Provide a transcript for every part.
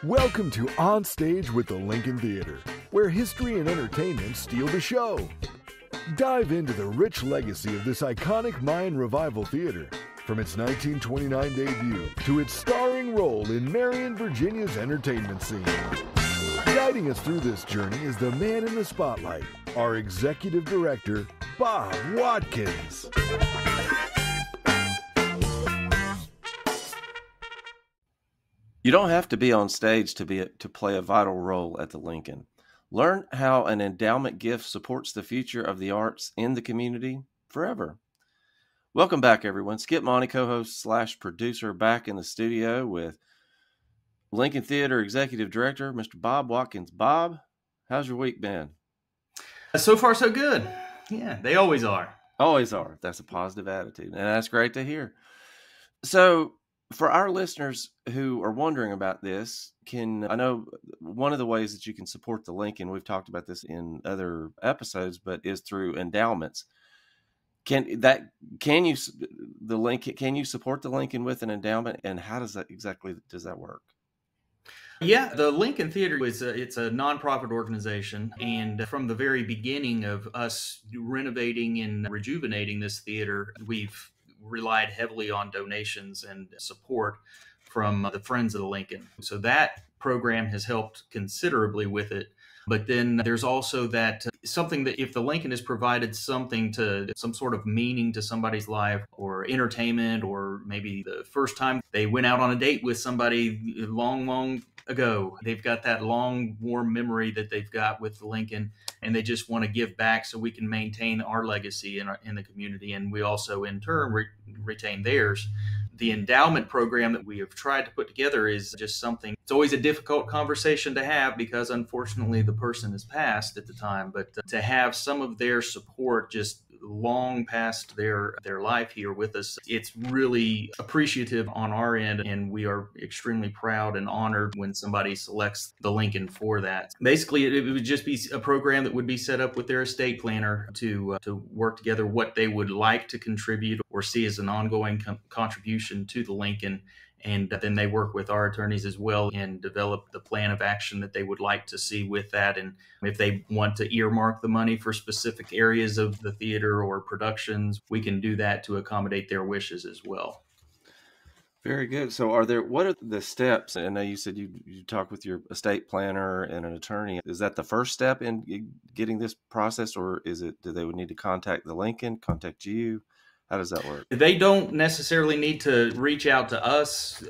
Welcome to On Stage with the Lincoln Theater, where history and entertainment steal the show. Dive into the rich legacy of this iconic Mayan revival theater, from its 1929 debut to its starring role in Marion, Virginia's entertainment scene. Guiding us through this journey is the man in the spotlight, our executive director, Bob Watkins. You don't have to be on stage to play a vital role at the Lincoln. Learn how an endowment gift supports the future of the arts in the community forever. Welcome back, everyone. Skip Monty, co-host / producer, back in the studio with Lincoln Theater Executive Director, Mr. Bob Watkins. Bob, how's your week been? So far, so good. Yeah, they always are. Always are. That's a positive attitude, and that's great to hear. So, for our listeners who are wondering about this, I know one of the ways that you can support the Lincoln, we've talked about this in other episodes, but is through endowments. Can you support the Lincoln with an endowment, and how does that work? Yeah, the Lincoln Theater it's a nonprofit organization, and from the very beginning of us renovating and rejuvenating this theater, we've relied heavily on donations and support from the Friends of the Lincoln. So that program has helped considerably with it. But then there's also that something that if the Lincoln has provided something to some sort of meaning to somebody's life or entertainment, or maybe the first time they went out on a date with somebody long, long ago, they've got that long, warm memory that they've got with the Lincoln, and they just want to give back so we can maintain our legacy in the community. And we also, in turn, retain theirs. The endowment program that we have tried to put together is just something, it's always a difficult conversation to have because unfortunately the person has passed at the time, but to have some of their support just long past their life here with us, it's really appreciative on our end, and we are extremely proud and honored when somebody selects the Lincoln for that. Basically, it would just be a program that would be set up with their estate planner to work together what they would like to contribute or see as an ongoing contribution to the Lincoln. And then they work with our attorneys as well and develop the plan of action that they would like to see with that. And if they want to earmark the money for specific areas of the theater or productions, we can do that to accommodate their wishes as well. Very good. So what are the steps? I know you said you talk with your estate planner and an attorney. Is that the first step in getting this process, or do they would need to contact the Lincoln, contact you? How does that work? They don't necessarily need to reach out to us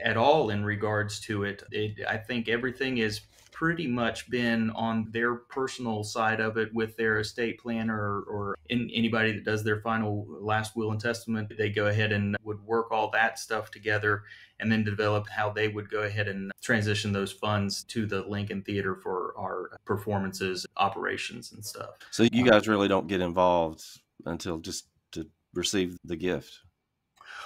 at all in regards to it. I think everything has pretty much been on their personal side of it with their estate planner or anybody that does their final last will and testament. They go ahead and would work all that stuff together and then develop how they would go ahead and transition those funds to the Lincoln Theater for our performances, operations, and stuff. So you guys really don't get involved until just to receive the gift.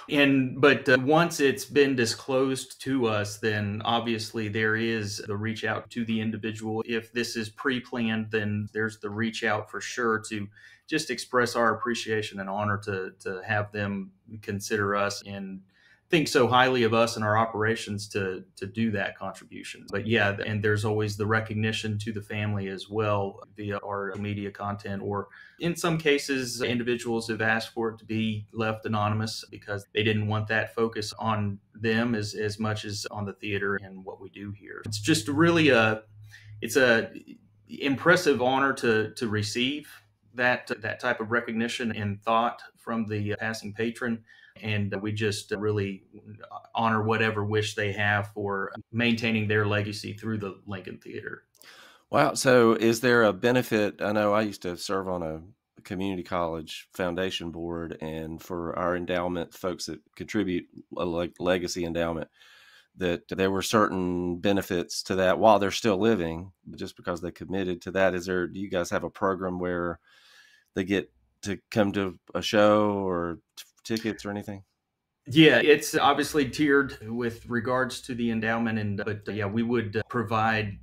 But once it's been disclosed to us, then obviously there is the reach out to the individual. If this is pre-planned, then there's the reach out for sure to just express our appreciation and honor to have them consider us and think so highly of us and our operations to do that contribution. But yeah, and there's always the recognition to the family as well via our media content, or in some cases, individuals have asked for it to be left anonymous because they didn't want that focus on them as much as on the theater and what we do here. It's just really it's a impressive honor to receive that type of recognition and thought from the passing patron. And we just really honor whatever wish they have for maintaining their legacy through the Lincoln Theater. Wow. So is there a benefit? I know I used to serve on a community college foundation board, and for our endowment folks that contribute a legacy endowment, that there were certain benefits to that while they're still living, just because they committed to that. Do you guys have a program where they get to come to a show or tickets or anything? Yeah, it's obviously tiered with regards to the endowment, but we would provide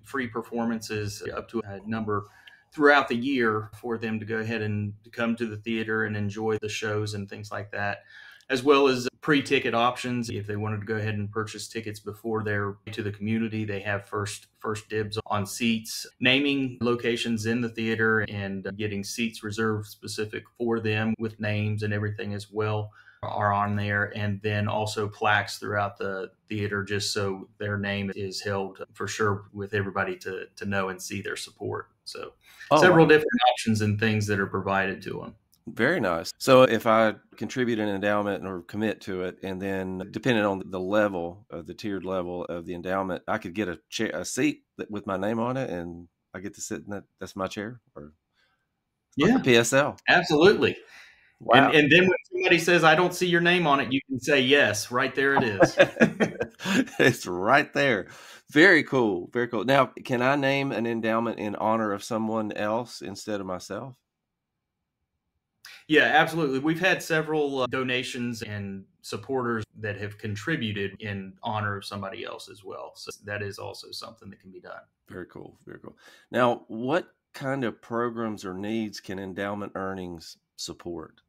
free performances up to a number throughout the year for them to go ahead and come to the theater and enjoy the shows and things like that. as well as pre-ticket options. If they wanted to go ahead and purchase tickets before they're to the community, they have first dibs on seats. Naming locations in the theater and getting seats reserved specific for them with names and everything as well are on there. And then also plaques throughout the theater, just so their name is held for sure with everybody to know and see their support. So several different options and things that are provided to them. Very nice. So if I contribute an endowment or commit to it, and then depending on the level, the tiered level of the endowment, I could get a seat with my name on it, and I get to sit in that's my chair, or like a PSL. Absolutely. Wow. And then when somebody says, I don't see your name on it, you can say, yes, right there it is. It's right there. Very cool. Very cool. Now, can I name an endowment in honor of someone else instead of myself? Yeah, absolutely. We've had several donations and supporters that have contributed in honor of somebody else as well. So that is also something that can be done. Very cool. Very cool. Now, what kind of programs or needs can endowment earnings support?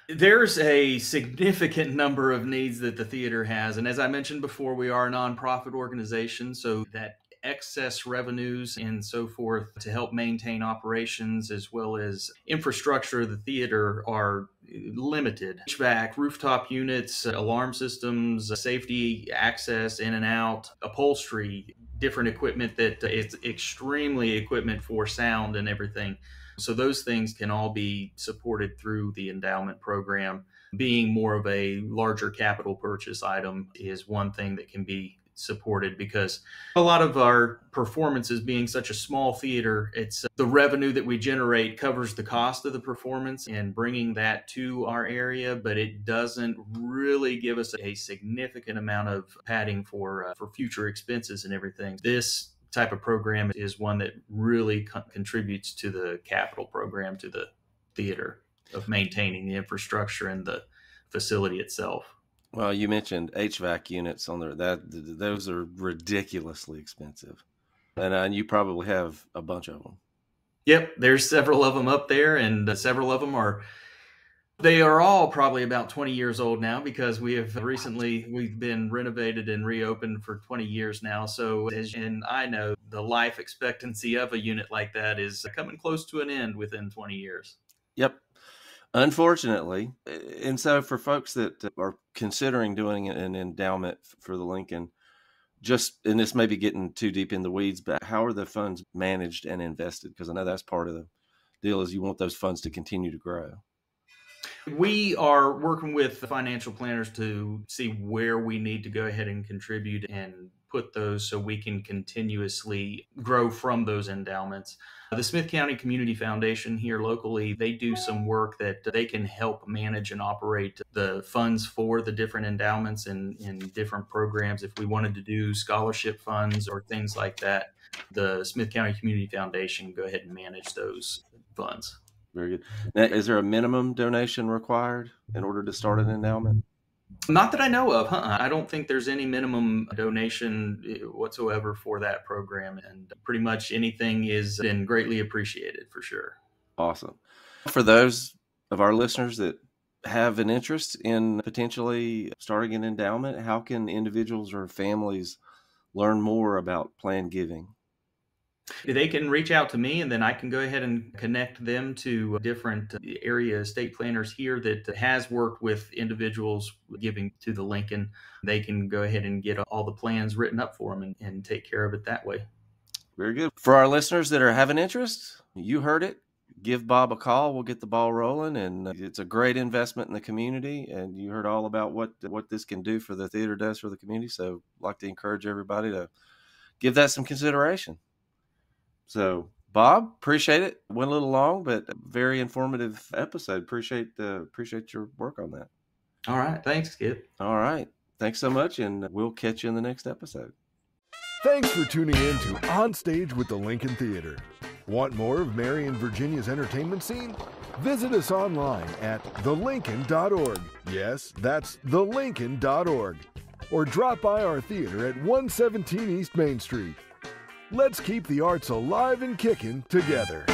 There's a significant number of needs that the theater has. And as I mentioned before, we are a nonprofit organization, so that excess revenues and so forth to help maintain operations as well as infrastructure of the theater are limited. HVAC, rooftop units, alarm systems, safety access in and out, upholstery, different equipment that is extremely equipment for sound and everything. So those things can all be supported through the endowment program. Being more of a larger capital purchase item is one thing that can be supported, because a lot of our performances, being such a small theater, it's the revenue that we generate covers the cost of the performance and bringing that to our area, but it doesn't really give us a significant amount of padding for future expenses and everything. This type of program is one that really contributes to the capital program, to the theater, of maintaining the infrastructure and the facility itself. Well, you mentioned HVAC units on there. Those are ridiculously expensive, and you probably have a bunch of them. Yep, there's several of them up there, and several of them they are all probably about 20 years old now, because we've been renovated and reopened for 20 years now. So and I know the life expectancy of a unit like that is coming close to an end within 20 years. Yep. Unfortunately. And so for folks that are considering doing an endowment for the Lincoln, and this may be getting too deep in the weeds, but how are the funds managed and invested? Because I know that's part of the deal, is you want those funds to continue to grow. We are working with the financial planners to see where we need to go ahead and contribute and put those so we can continuously grow from those endowments. The Smith County Community Foundation here locally, they do some work that they can help manage and operate the funds for the different endowments and different programs. If we wanted to do scholarship funds or things like that, the Smith County Community Foundation go ahead and manage those funds. Very good. Now, is there a minimum donation required in order to start an endowment? Not that I know of. I don't think there's any minimum donation whatsoever for that program, and pretty much anything is been greatly appreciated for sure. Awesome. For those of our listeners that have an interest in potentially starting an endowment, how can individuals or families learn more about planned giving? They can reach out to me, and then I can go ahead and connect them to different area estate planners here that has worked with individuals giving to the Lincoln. They can go ahead and get all the plans written up for them and take care of it that way. Very good. For our listeners that are having interest, you heard it. Give Bob a call. We'll get the ball rolling, and it's a great investment in the community. And you heard all about what this can do for the theater, does for the community. So I'd like to encourage everybody to give that some consideration. So, Bob, appreciate it. Went a little long, but a very informative episode. Appreciate your work on that. All right. Thanks, Skip. All right. Thanks so much, and we'll catch you in the next episode. Thanks for tuning in to On Stage with the Lincoln Theater. Want more of Marion, Virginia's entertainment scene? Visit us online at thelincoln.org. Yes, that's thelincoln.org. Or drop by our theater at 117 East Main Street. Let's keep the arts alive and kicking together.